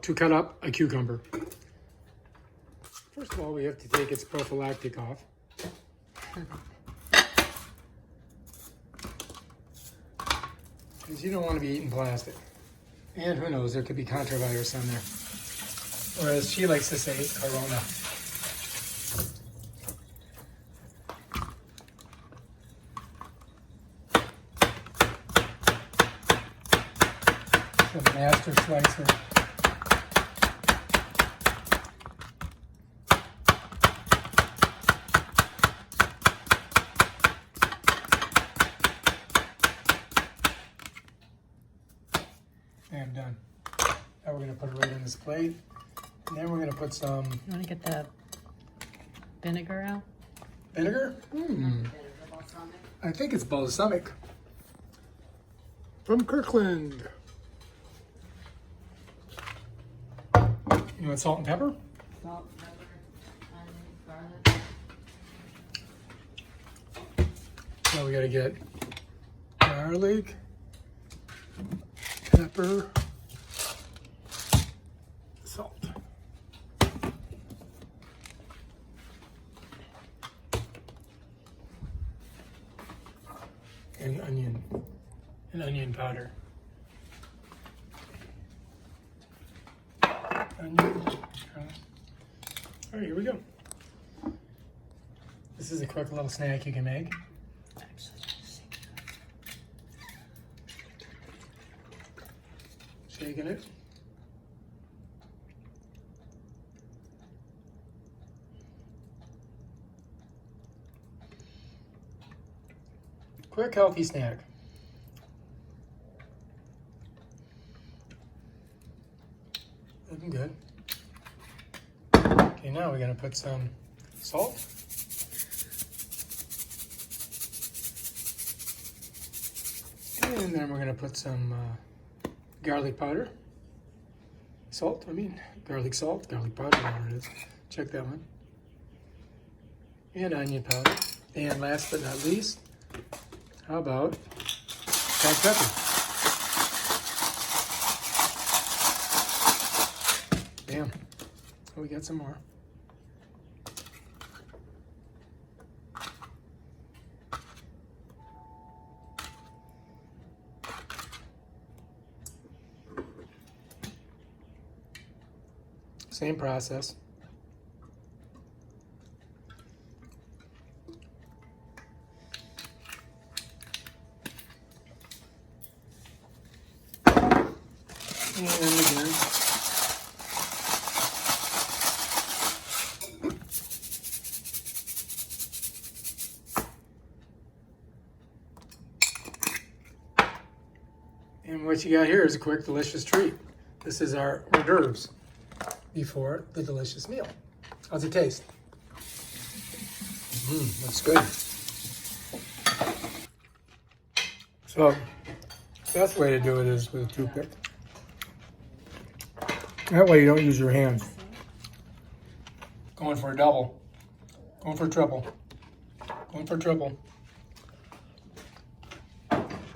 to cut up a cucumber. First of all, we have to take its prophylactic off. Because you don't want to be eating plastic. And who knows, there could be contravirus on there. Or as she likes to say, corona. The master slicer. And done. Now we're going to put it right on this plate. And then we're going to put some... You want to get the vinegar out? Vinegar? I think it's balsamic. From Kirkland. You want salt and pepper? Salt, pepper, onion, garlic. Now we got to get garlic, pepper, salt. And onion powder. Onion. All right, here we go. This is a quick little snack you can make. Shaking it. Quick, healthy snack. Looking good. Okay, now we're gonna put some salt. And then we're gonna put some garlic powder. Garlic salt, garlic powder, whatever it is. Check that one. And onion powder. And last but not least, how about black pepper? Bam. Oh, we got some more. Same process. And again. And what you got here is a quick, delicious treat. This is our hors d'oeuvres before the delicious meal. How's it taste? Looks good. So, best way to do it is with a toothpick. That way you don't use your hands. Going for a double. Going for a triple. Going for a triple.